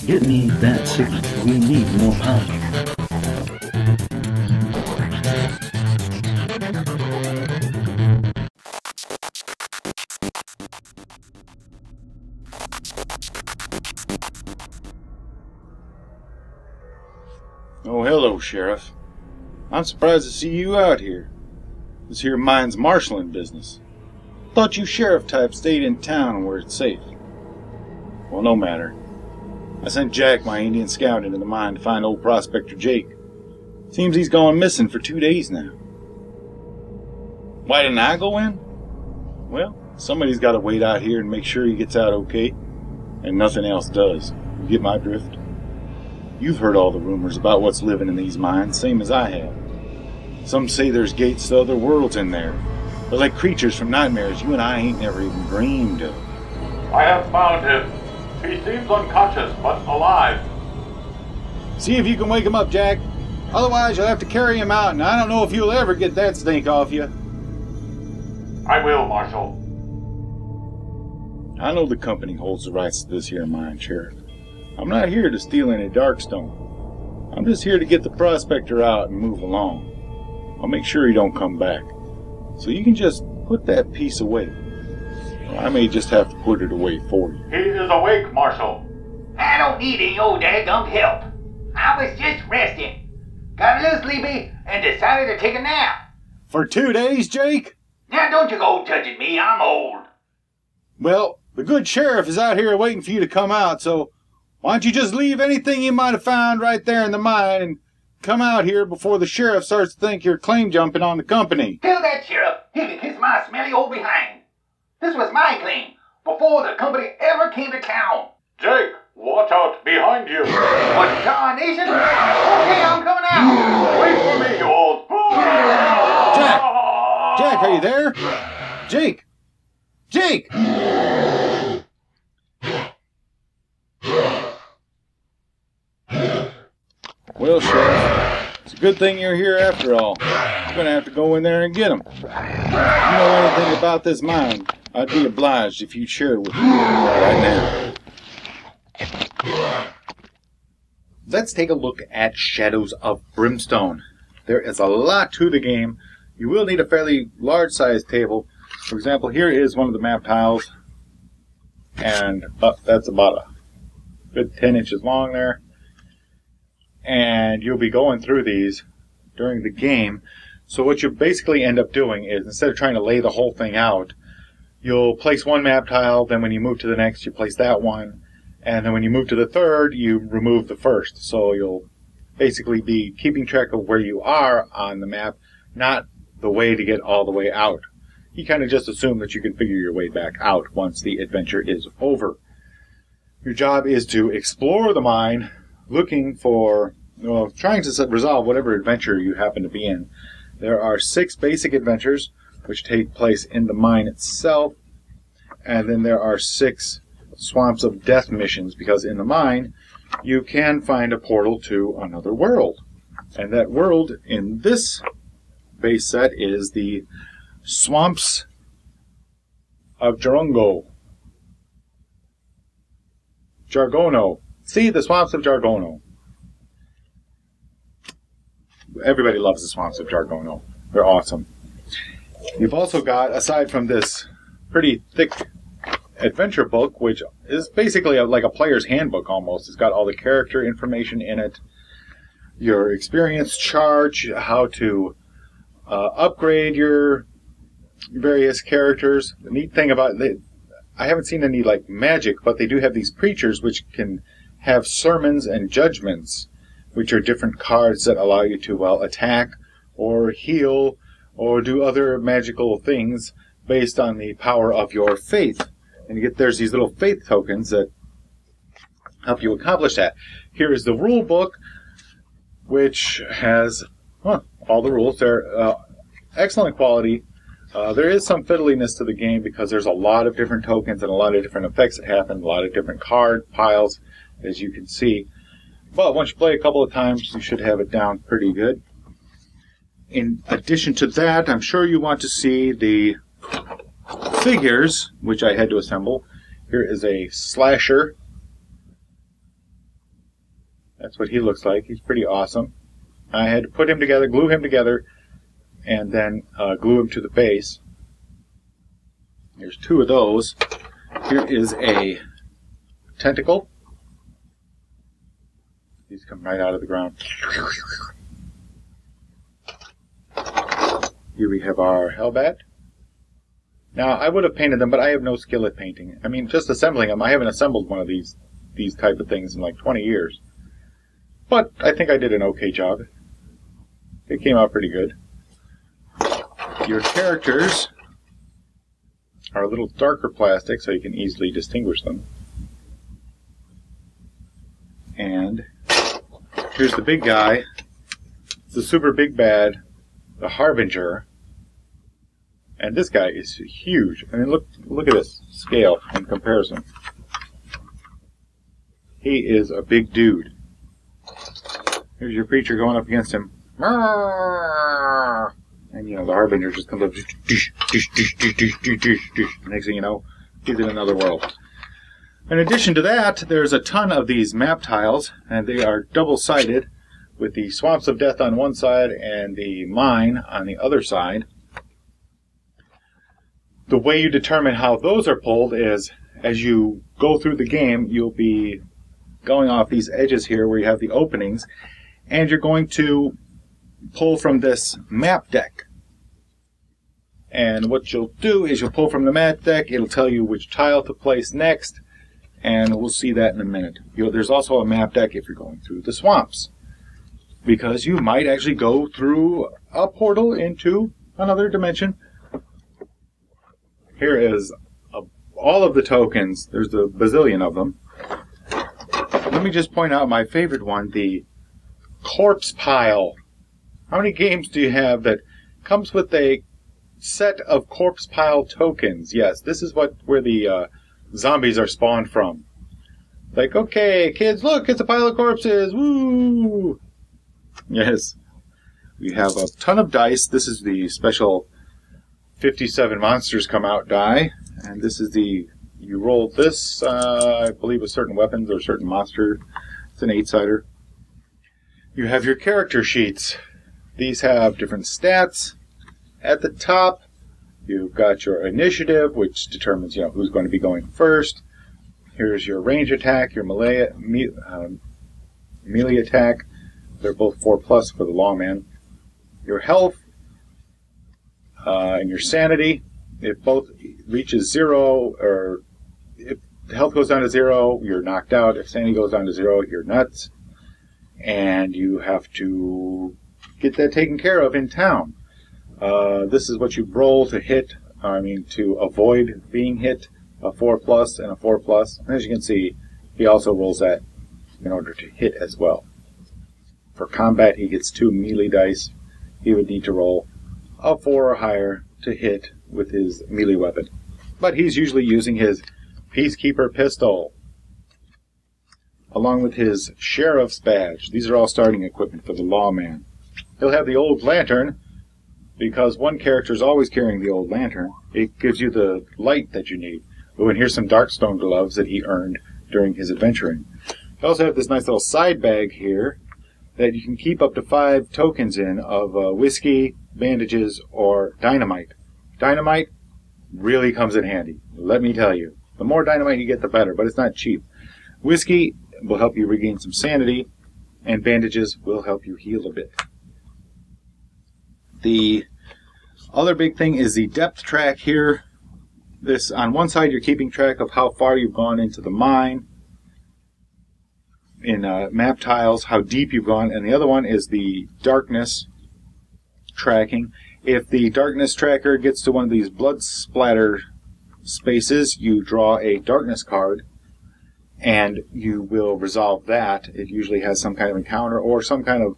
Get me that signal. We need more power. Oh, hello, Sheriff. I'm surprised to see you out here. This here mine's marshalling business. Thought you sheriff types stayed in town where it's safe. Well, no matter. I sent Jack, my Indian scout, into the mine to find old Prospector Jake. Seems he's gone missing for 2 days now. Why didn't I go in? Well, somebody's got to wait out here and make sure he gets out okay, and nothing else does. You get my drift? You've heard all the rumors about what's living in these mines, same as I have. Some say there's gates to other worlds in there. They're like creatures from nightmares you and I ain't never even dreamed of. I have found him. He seems unconscious, but alive. See if you can wake him up, Jack. Otherwise, you'll have to carry him out, and I don't know if you'll ever get that stink off you. I will, Marshal. I know the company holds the rights to this here mine, Sheriff. I'm not here to steal any Darkstone. I'm just here to get the Prospector out and move along. I'll make sure he don't come back. So you can just put that piece away. Or I may just have to put it away for you. He is awake, Marshal. I don't need any old daggum help. I was just resting. Got a little sleepy and decided to take a nap. For 2 days, Jake? Now don't you go touching me, I'm old. Well, the good sheriff is out here waiting for you to come out, so why don't you just leave anything you might have found right there in the mine and come out here before the sheriff starts to think you're claim jumping on the company. Tell that sheriff he can kiss my smelly old behind. This was my claim before the company ever came to town. Jake, watch out behind you. What darnation? Okay, I'm coming out. Wait for me, you old... Jack! Jack, are you there? Jake! Jake! Well, Sheriff, it's a good thing you're here after all. I'm going to have to go in there and get him. If you know anything about this mine, I'd be obliged if you'd share it with me right now. Let's take a look at Shadows of Brimstone. There is a lot to the game. You will need a fairly large-sized table. For example, here is one of the map tiles, and that's about a good 10 inches long there. And you'll be going through these during the game. So what you basically end up doing is, instead of trying to lay the whole thing out, you'll place one map tile, then when you move to the next, you place that one, and then when you move to the third, you remove the first. So you'll basically be keeping track of where you are on the map, not the way to get all the way out. You kind of just assume that you can figure your way back out once the adventure is over. Your job is to explore the mine, looking for, well, trying to resolve whatever adventure you happen to be in. There are 6 basic adventures, which take place in the mine itself, and then there are 6 Swamps of Death missions, because in the mine, you can find a portal to another world. And that world in this base set is the Swamps of Jargono. See, the Swamps of Jargono. Everybody loves the Swamps of Jargono. They're awesome. You've also got, aside from this pretty thick adventure book, which is basically like a player's handbook almost. It's got all the character information in it, your experience chart, how to upgrade your various characters. The neat thing about it, I haven't seen any like magic, but they do have these creatures which can have sermons and judgments, which are different cards that allow you to, well, attack or heal or do other magical things based on the power of your faith. And there's these little faith tokens that help you accomplish that. Here is the rule book, which has all the rules. They're excellent quality. There is some fiddliness to the game because there's a lot of different tokens and a lot of different effects that happen, a lot of different card piles, as you can see. But once you play a couple of times, you should have it down pretty good. In addition to that, I'm sure you want to see the figures, which I had to assemble. Here is a slasher, That's what he looks like. He's pretty awesome. I had to put him together, glue him together, and then glue him to the base. There's 2 of those. Here is a tentacle. These come right out of the ground. Here we have our Hellbat. Now, I would have painted them, but I have no skill at painting. I mean, just assembling them, I haven't assembled one of these type of things in like 20 years. But I think I did an okay job. It came out pretty good. Your characters are a little darker plastic, so you can easily distinguish them. And here's the big guy. It's the super big bad, the Harbinger. And this guy is huge. I mean, look at this scale in comparison. He is a big dude. Here's your creature going up against him. And, you know, the Harbinger just comes up. Next thing you know, he's in another world. In addition to that, there's a ton of these map tiles, and they are double-sided with the Swamps of Death on one side and the Mine on the other side. The way you determine how those are pulled is, as you go through the game, you'll be going off these edges here where you have the openings, and you're going to pull from this map deck. And what you'll do is you'll pull from the map deck, it'll tell you which tile to place next, and we'll see that in a minute. There's also a map deck if you're going through the swamps, because you might actually go through a portal into another dimension. Here is all of the tokens. There's a bazillion of them. Let me just point out my favorite one, the Corpse Pile. How many games do you have that comes with a set of Corpse Pile tokens? Yes, this is where the zombies are spawned from. Like, okay, kids, look, it's a pile of corpses. Woo! Yes. We have a ton of dice. This is the special 57 monsters come out die, and this is you roll this, I believe, with certain weapons or certain monster. It's an 8-sider. You have your character sheets. These have different stats. At the top, you've got your initiative, which determines, you know, who's going to be going first. Here's your range attack, your melee attack. They're both 4+ for the lawman. Your health, and your sanity. If both reaches 0, or if health goes down to 0, you're knocked out. If sanity goes down to 0, you're nuts. And you have to get that taken care of in town. This is what you roll to hit, to avoid being hit, a 4+ and a 4+. And as you can see, he also rolls that in order to hit as well. For combat, he gets 2 melee dice. He would need to roll a 4 or higher to hit with his melee weapon. But he's usually using his Peacekeeper pistol, along with his Sheriff's badge. These are all starting equipment for the lawman. He'll have the old lantern, because one character is always carrying the old lantern. It gives you the light that you need. Oh, and here's some Darkstone gloves that he earned during his adventuring. You also have this nice little side bag here that you can keep up to 5 tokens in of whiskey, bandages, or dynamite. Dynamite really comes in handy, let me tell you. The more dynamite you get, the better, but it's not cheap. Whiskey will help you regain some sanity, and bandages will help you heal a bit. The other big thing is the depth track here. This, on one side, you're keeping track of how far you've gone into the mine in map tiles, how deep you've gone, and the other one is the darkness tracking. If the darkness tracker gets to one of these blood splatter spaces, you draw a darkness card, and you will resolve that. It usually has some kind of encounter or some kind of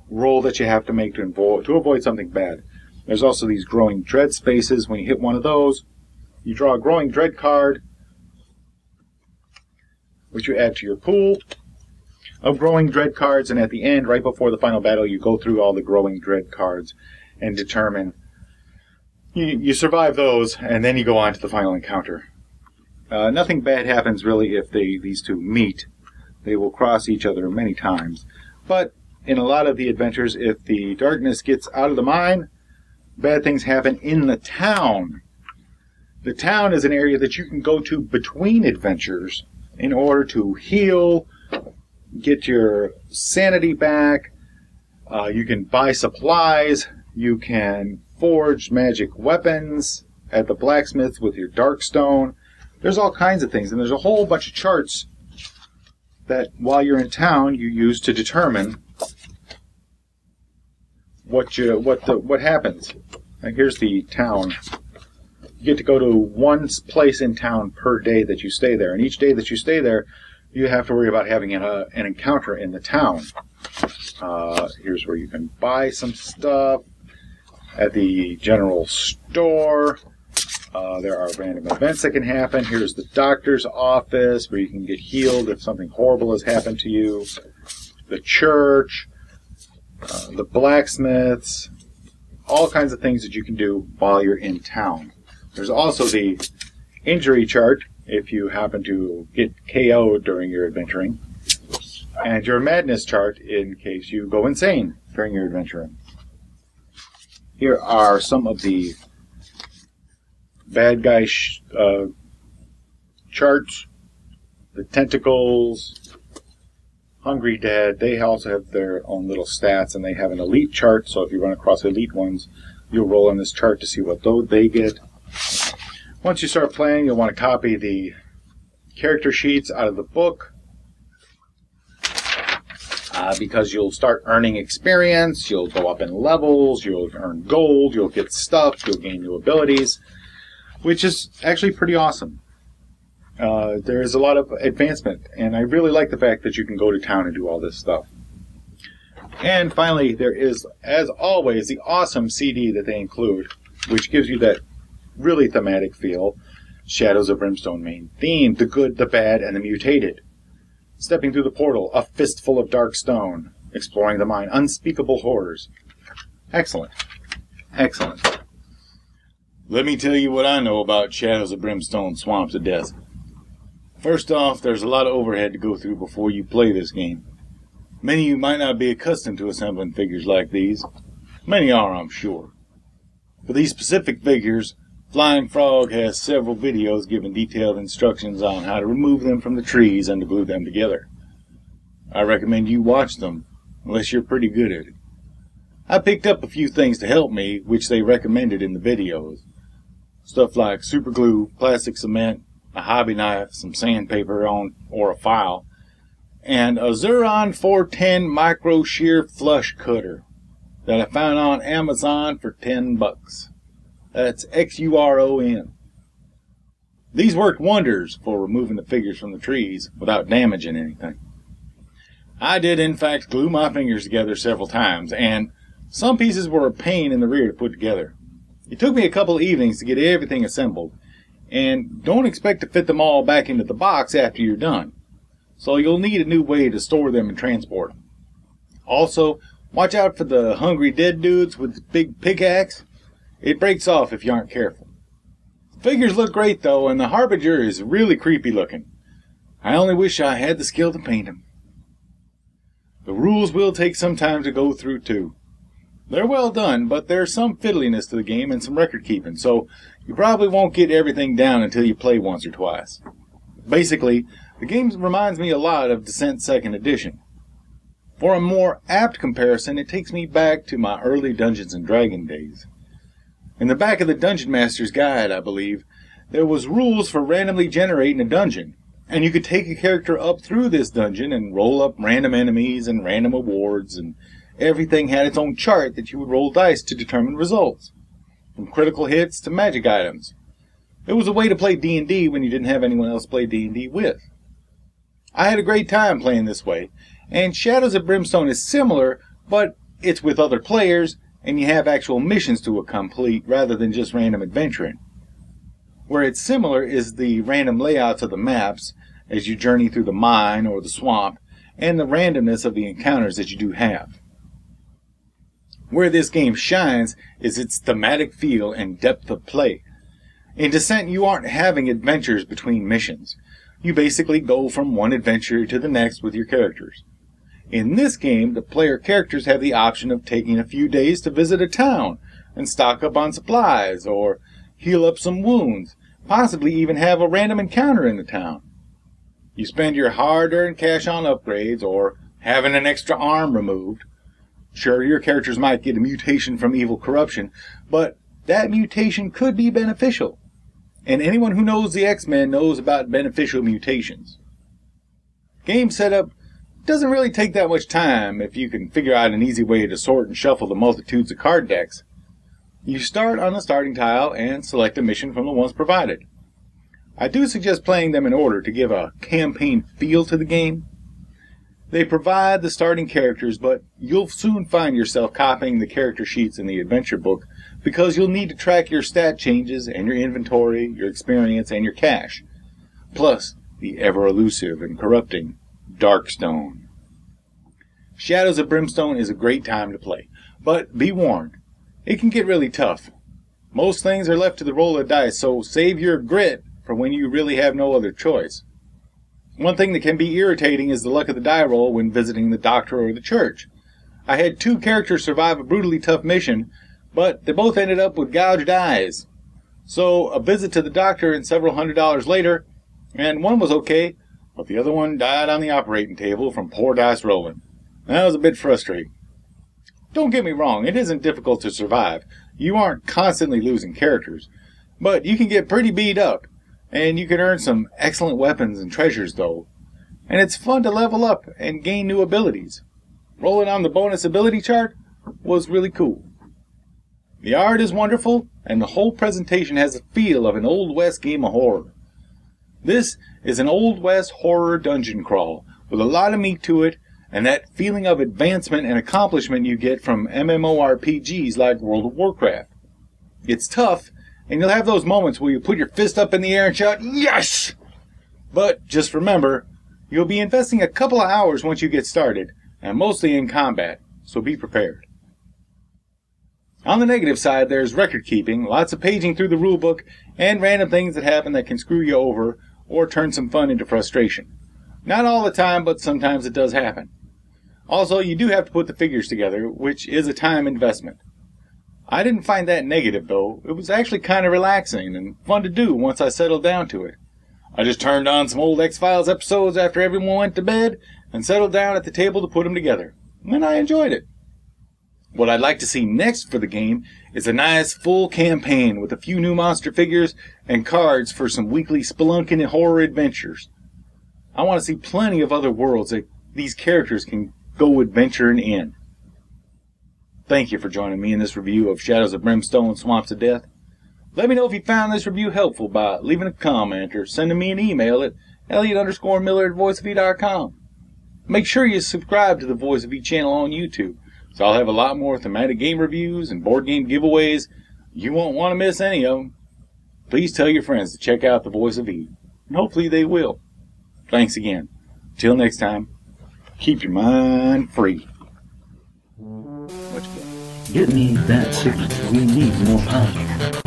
roll that you have to make to avoid something bad. There's also these growing dread spaces. When you hit one of those, you draw a growing dread card, which you add to your pool of growing dread cards, and at the end, right before the final battle, you go through all the growing dread cards and determine you survive those, and then you go on to the final encounter. Nothing bad happens really if these two meet. They will cross each other many times. But in a lot of the adventures, if the darkness gets out of the mine, bad things happen in the town. The town is an area that you can go to between adventures in order to heal, get your sanity back. You can buy supplies. You can forge magic weapons at the blacksmith with your dark stone. There's all kinds of things, and there's a whole bunch of charts that while you're in town you use to determine what happens. Like here's the town. You get to go to one place in town per day that you stay there, and each day that you stay there, you have to worry about having an encounter in the town. Here's where you can buy some stuff at the general store. There are random events that can happen. Here's the doctor's office where you can get healed if something horrible has happened to you. The church, the blacksmiths, all kinds of things that you can do while you're in town. There's also the injury chart if you happen to get KO'd during your adventuring, and your madness chart in case you go insane during your adventuring. Here are some of the bad guy charts. The tentacles, Hungry Dead, they also have their own little stats, and they have an elite chart, so if you run across elite ones, you'll roll on this chart to see what they get. Once you start playing, you'll want to copy the character sheets out of the book, because you'll start earning experience, you'll go up in levels, you'll earn gold, you'll get stuff, you'll gain new abilities, which is actually pretty awesome. There is a lot of advancement, and I really like the fact that you can go to town and do all this stuff. And finally, there is, as always, the awesome CD that they include, which gives you that really thematic feel. Shadows of Brimstone main theme, the good, the bad, and the mutated. Stepping through the portal, a fistful of dark stone. Exploring the mine, unspeakable horrors. Excellent. Excellent. Let me tell you what I know about Shadows of Brimstone Swamps of Death. First off, there's a lot of overhead to go through before you play this game. Many of you might not be accustomed to assembling figures like these. Many are, I'm sure. For these specific figures, Flying Frog has several videos giving detailed instructions on how to remove them from the trees and to glue them together. I recommend you watch them, unless you're pretty good at it. I picked up a few things to help me, which they recommended in the videos. Stuff like super glue, plastic cement, a hobby knife, some sandpaper or a file, and a Xuron 410 micro shear flush cutter that I found on Amazon for $10. That's XURON. These worked wonders for removing the figures from the trees without damaging anything. I did in fact glue my fingers together several times, and some pieces were a pain in the rear to put together. It took me a couple of evenings to get everything assembled, and don't expect to fit them all back into the box after you're done. So you'll need a new way to store them and transport them. Also, watch out for the Hungry Dead dudes with the big pickaxe. It breaks off if you aren't careful. The figures look great though, and the Harbinger is really creepy looking. I only wish I had the skill to paint him. The rules will take some time to go through too. They're well done, but there's some fiddliness to the game and some record keeping, so you probably won't get everything down until you play once or twice. Basically, the game reminds me a lot of Descent 2nd Edition. For a more apt comparison, it takes me back to my early Dungeons & Dragons days. In the back of the Dungeon Master's Guide, I believe, there was rules for randomly generating a dungeon, and you could take a character up through this dungeon and roll up random enemies and random awards, and everything had its own chart that you would roll dice to determine results, from critical hits to magic items. It was a way to play D&D when you didn't have anyone else play D&D with. I had a great time playing this way, and Shadows of Brimstone is similar, but it's with other players, and you have actual missions to complete rather than just random adventuring. Where it's similar is the random layouts of the maps as you journey through the mine or the swamp, and the randomness of the encounters that you do have. Where this game shines is its thematic feel and depth of play. In Descent, you aren't having adventures between missions. You basically go from one adventure to the next with your characters. In this game, the player characters have the option of taking a few days to visit a town and stock up on supplies or heal up some wounds, possibly even have a random encounter in the town. You spend your hard-earned cash on upgrades or having an extra arm removed. Sure, your characters might get a mutation from evil corruption, but that mutation could be beneficial. And anyone who knows the X-Men knows about beneficial mutations. Game setup doesn't really take that much time if you can figure out an easy way to sort and shuffle the multitudes of card decks. You start on the starting tile and select a mission from the ones provided. I do suggest playing them in order to give a campaign feel to the game. They provide the starting characters, but you'll soon find yourself copying the character sheets in the adventure book because you'll need to track your stat changes and your inventory, your experience, and your cash. Plus, the ever-elusive and corrupting Darkstone. Shadows of Brimstone is a great time to play, but be warned, it can get really tough. Most things are left to the roll of dice, so save your grit for when you really have no other choice. One thing that can be irritating is the luck of the die roll when visiting the doctor or the church. I had 2 characters survive a brutally tough mission, but they both ended up with gouged eyes. So a visit to the doctor and several $100s later, and one was okay, but the other one died on the operating table from poor dice rolling. That was a bit frustrating. Don't get me wrong, it isn't difficult to survive. You aren't constantly losing characters, but you can get pretty beat up. And you can earn some excellent weapons and treasures, though. And it's fun to level up and gain new abilities. Rolling on the bonus ability chart was really cool. The art is wonderful, and the whole presentation has the feel of an Old West game of horror. This is an Old West horror dungeon crawl, with a lot of meat to it, and that feeling of advancement and accomplishment you get from MMORPGs like World of Warcraft. It's tough, and you'll have those moments where you put your fist up in the air and shout, "Yes!" But just remember, you'll be investing a couple of hours once you get started, and mostly in combat, so be prepared. On the negative side, there's record keeping, lots of paging through the rulebook, and random things that happen that can screw you over or turn some fun into frustration. Not all the time, but sometimes it does happen. Also, you do have to put the figures together, which is a time investment. I didn't find that negative, though. It was actually kind of relaxing and fun to do once I settled down to it. I just turned on some old X-Files episodes after everyone went to bed and settled down at the table to put them together. And I enjoyed it. What I'd like to see next for the game is a nice full campaign with a few new monster figures and cards for some weekly spelunking and horror adventures. I want to see plenty of other worlds that these characters can go adventuring in. Thank you for joining me in this review of Shadows of Brimstone, Swamps of Death. Let me know if you found this review helpful by leaving a comment or sending me an email at Elliott_Miller@voiceofe.com. Make sure you subscribe to the Voice of E channel on YouTube, so I'll have a lot more thematic game reviews and board game giveaways. You won't want to miss any of them. Please tell your friends to check out the Voice of E, and hopefully they will. Thanks again. Till next time, keep your mind free. Much better. Get me that signal. We need more power.